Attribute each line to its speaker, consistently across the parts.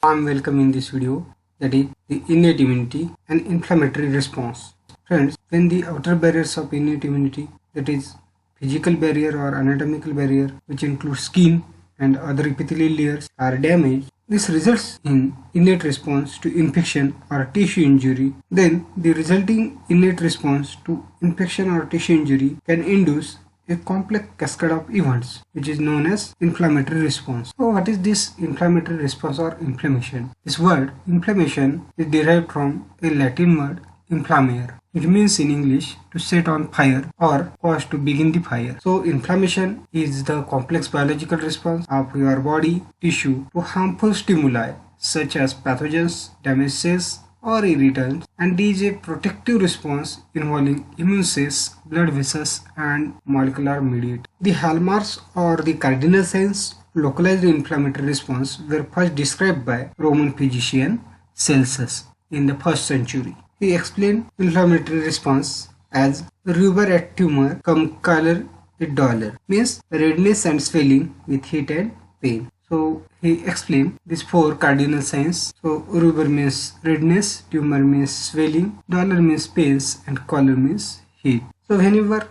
Speaker 1: I'm welcoming this video, that is the innate immunity and inflammatory response. Friends, when the outer barriers of innate immunity, that is physical barrier or anatomical barrier, which includes skin and other epithelial layers, are damaged, this results in innate response to infection or tissue injury. Then the resulting innate response to infection or tissue injury can induce a complex cascade of events which is known as inflammatory response. So what is this inflammatory response or inflammation? This word inflammation is derived from a Latin word inflammare. It means in English to set on fire or cause to begin the fire. So inflammation is the complex biological response of your body tissue to harmful stimuli such as pathogens, damaged cells, or irritants, and is a protective response involving immune cells, blood vessels, and molecular mediators. The hallmarks or the cardinal signs localized inflammatory response were first described by Roman physician Celsus in the 1st century. He explained inflammatory response as rubor at tumor cum color it dolor, means redness and swelling with heat and pain. So he explained these 4 cardinal signs. So rubor means redness, tumor means swelling, dolor means pains, and color means heat. So whenever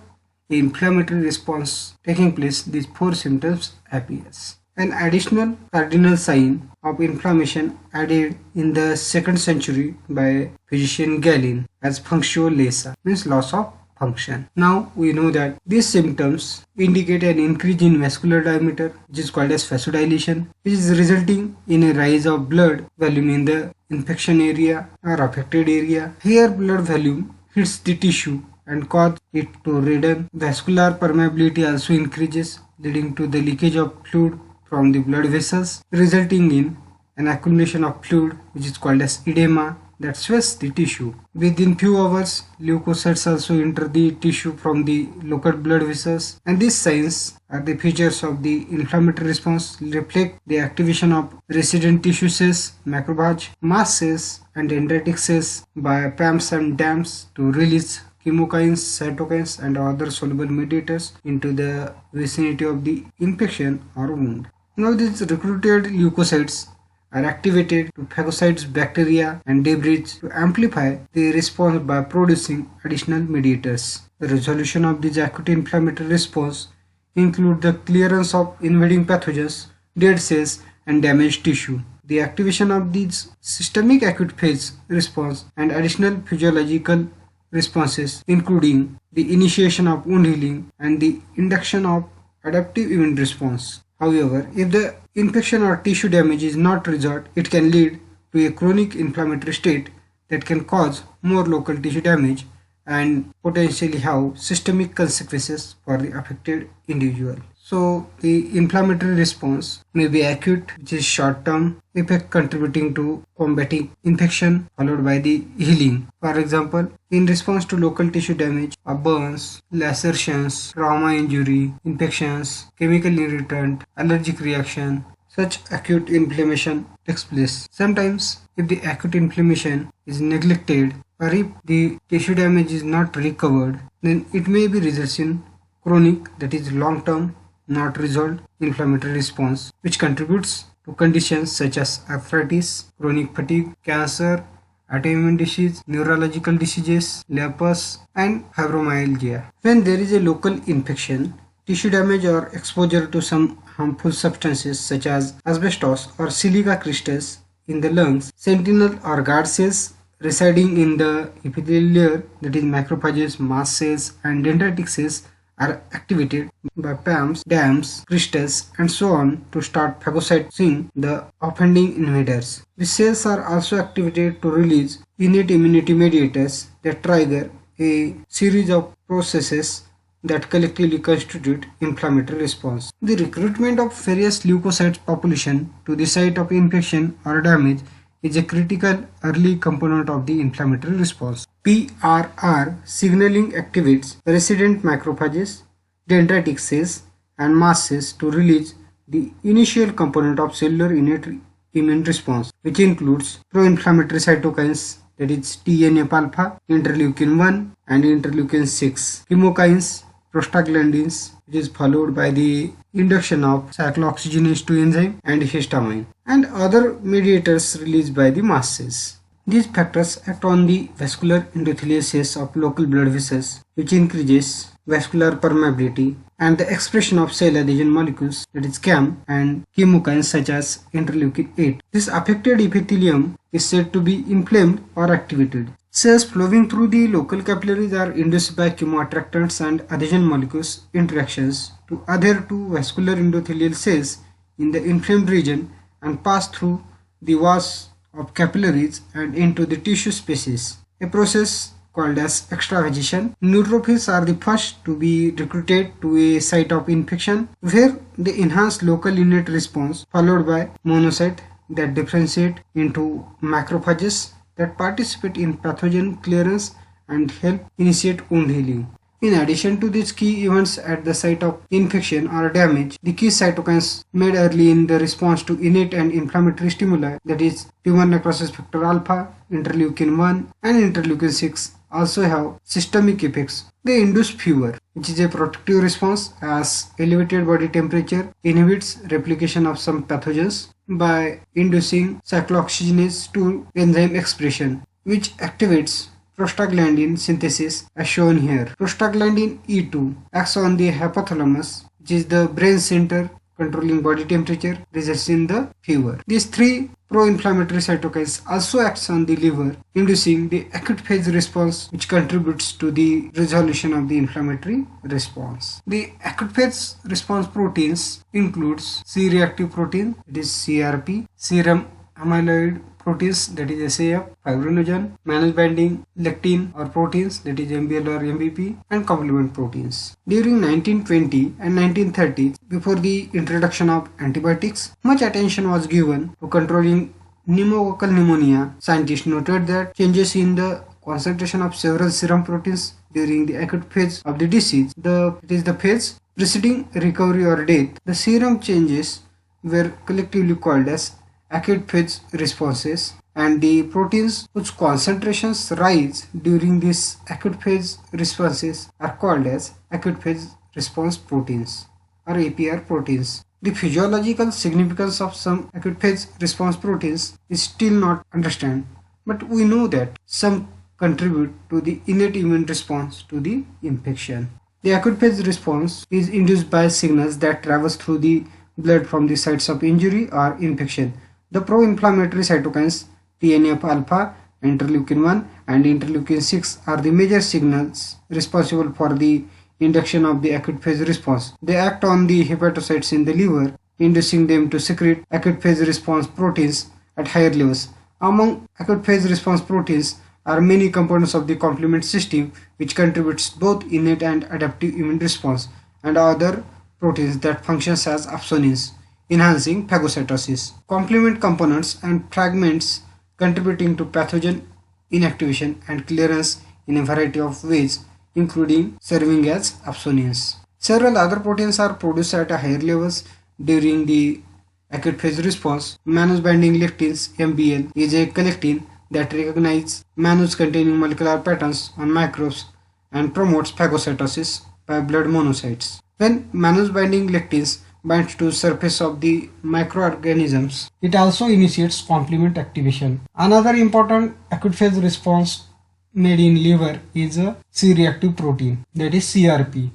Speaker 1: the inflammatory response taking place, these 4 symptoms appears. An additional cardinal sign of inflammation added in the 2nd century by physician Galen as functio laesa, means loss of function. Now we know that these symptoms indicate an increase in vascular diameter, which is called as vasodilation, which is resulting in a rise of blood volume in the infection area or affected area. Here blood volume hits the tissue and cause it to redden. Vascular permeability also increases, leading to the leakage of fluid from the blood vessels, resulting in an accumulation of fluid, which is called as edema, that swells the tissue. Within few hours, leukocytes also enter the tissue from the local blood vessels, and these signs are the features of the inflammatory response, reflect the activation of resident tissue cells, macrophage, mast cells, and dendritic cells by PAMs and DAMs to release chemokines, cytokines, and other soluble mediators into the vicinity of the infection or wound. Now these recruited leukocytes are activated to phagocyte bacteria and debris to amplify the response by producing additional mediators. The resolution of this acute inflammatory response include the clearance of invading pathogens, dead cells, and damaged tissue. The activation of these systemic acute phase response and additional physiological responses, including the initiation of wound healing and the induction of adaptive immune response. However, if the infection or tissue damage is not resolved, it can lead to a chronic inflammatory state that can cause more local tissue damage and potentially have systemic consequences for the affected individual. So the inflammatory response may be acute, which is short-term effect contributing to combating infection, followed by the healing. For example, in response to local tissue damage of burns, lacerations, trauma injury, infections, chemical irritant, allergic reaction, such acute inflammation takes place. Sometimes, if the acute inflammation is neglected or if the tissue damage is not recovered, then it may be results in chronic, that is long-term, not resolved inflammatory response, which contributes to conditions such as arthritis, chronic fatigue, cancer, autoimmune disease, neurological diseases, lupus, and fibromyalgia. When there is a local infection, tissue damage or exposure to some harmful substances such as asbestos or silica crystals in the lungs, sentinel or guard cells residing in the epithelial layer, that is macrophages, mast cells, and dendritic cells, are activated by PAMs, DAMs, crystals, and so on to start phagocytosing the offending invaders. The cells are also activated to release innate immunity mediators that trigger a series of processes that collectively constitute inflammatory response. The recruitment of various leukocyte population to the site of infection or damage is a critical early component of the inflammatory response. PRR signaling activates resident macrophages, dendritic cells, and mast cells to release the initial component of cellular innate immune response, which includes pro-inflammatory cytokines, that is TNF-alpha, interleukin-1 and interleukin-6, chemokines, prostaglandins, which is followed by the induction of cyclooxygenase 2 enzyme and histamine, and other mediators released by the mast cells. These factors act on the vascular endothelial cells of local blood vessels, which increases vascular permeability and the expression of cell adhesion molecules, that is CAM, and chemokines such as interleukin 8. This affected epithelium is said to be inflamed or activated. Cells flowing through the local capillaries are induced by chemoattractants and adhesion molecules interactions to adhere to vascular endothelial cells in the inflamed region and pass through the walls of capillaries and into the tissue spaces, a process called as extravasation. Neutrophils are the first to be recruited to a site of infection where they enhance local innate response, followed by monocytes that differentiate into macrophages that participate in pathogen clearance and help initiate wound healing. In addition to these key events at the site of infection or damage, the key cytokines made early in the response to innate and inflammatory stimuli, that is tumor necrosis factor alpha, interleukin 1 and interleukin 6, also have systemic effects. They induce fever, which is a protective response as elevated body temperature inhibits replication of some pathogens by inducing cyclooxygenase 2 enzyme expression, which activates prostaglandin synthesis as shown here. Prostaglandin E2 acts on the hypothalamus, which is the brain center controlling body temperature, results in the fever. These three pro-inflammatory cytokines also acts on the liver, inducing the acute phase response, which contributes to the resolution of the inflammatory response. The acute phase response proteins includes C-reactive protein, that is CRP, serum amyloid proteins, that is SAF, fibrinogen, mantle binding lectin or proteins, that is MBL or MVP, and complement proteins. During 1920 and 1930s, before the introduction of antibiotics, much attention was given to controlling pneumococcal pneumonia. Scientists noted that changes in the concentration of several serum proteins during the acute phase of the disease, it is the phase preceding recovery or death. The serum changes were collectively called as acute phase responses, and the proteins whose concentrations rise during these acute phase responses are called as acute phase response proteins or APR proteins. The physiological significance of some acute phase response proteins is still not understood, but we know that some contribute to the innate immune response to the infection. The acute phase response is induced by signals that travels through the blood from the sites of injury or infection. The pro-inflammatory cytokines TNF-alpha, interleukin 1 and interleukin 6 are the major signals responsible for the induction of the acute phase response. They act on the hepatocytes in the liver, inducing them to secrete acute phase response proteins at higher levels. Among acute phase response proteins are many components of the complement system, which contributes both innate and adaptive immune response, and other proteins that functions as opsonins, enhancing phagocytosis. Complement components and fragments contributing to pathogen inactivation and clearance in a variety of ways, including serving as opsonins. Several other proteins are produced at higher levels during the acute phase response. Mannose binding lectins (MBL) is a collectin that recognizes mannose containing molecular patterns on microbes and promotes phagocytosis by blood monocytes. When mannose binding lectins binds to surface of the microorganisms, it also initiates complement activation. Another important acute phase response made in liver is a C-reactive protein, that is CRP,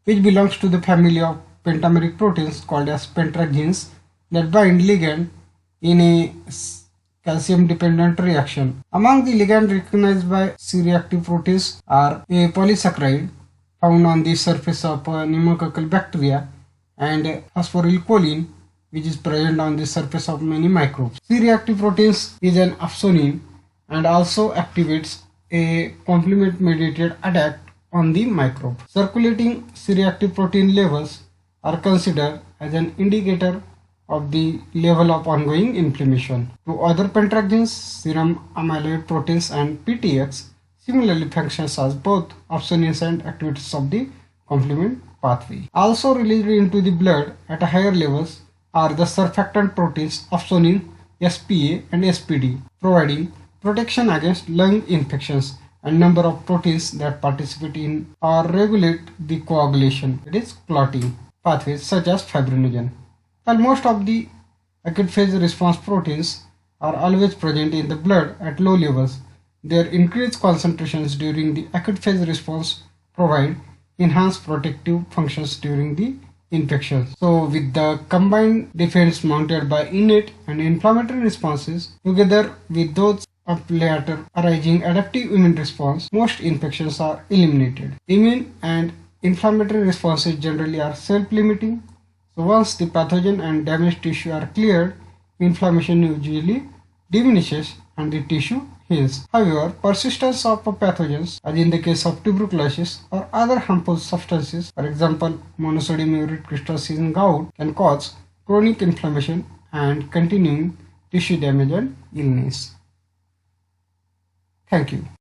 Speaker 1: which belongs to the family of pentameric proteins called as pentraxins that bind ligand in a calcium dependent reaction. Among the ligand recognized by C-reactive proteins are a polysaccharide found on the surface of pneumococcal bacteria and phosphorylcholine, which is present on the surface of many microbes. C-reactive proteins is an opsonin and also activates a complement mediated attack on the microbe. Circulating C-reactive protein levels are considered as an indicator of the level of ongoing inflammation. To other pentraxins, serum amyloid proteins and PTX similarly functions as both opsonins and activators of the complement pathway. Also released into the blood at higher levels are the surfactant proteins opsonin, SPA and SPD, providing protection against lung infections and number of proteins that participate in or regulate the coagulation, that is clotting pathways such as fibrinogen. While most of the acute phase response proteins are always present in the blood at low levels, their increased concentrations during the acute phase response provide enhanced protective functions during the infection. So with the combined defense mounted by innate and inflammatory responses together with those of later arising adaptive immune response, most infections are eliminated. Immune and inflammatory responses generally are self-limiting. So once the pathogen and damaged tissue are cleared, inflammation usually diminishes and the tissue heals. However, persistence of pathogens, as in the case of tuberculosis or other harmful substances, for example, monosodium urate crystals in gout, can cause chronic inflammation and continuing tissue damage and illness. Thank you.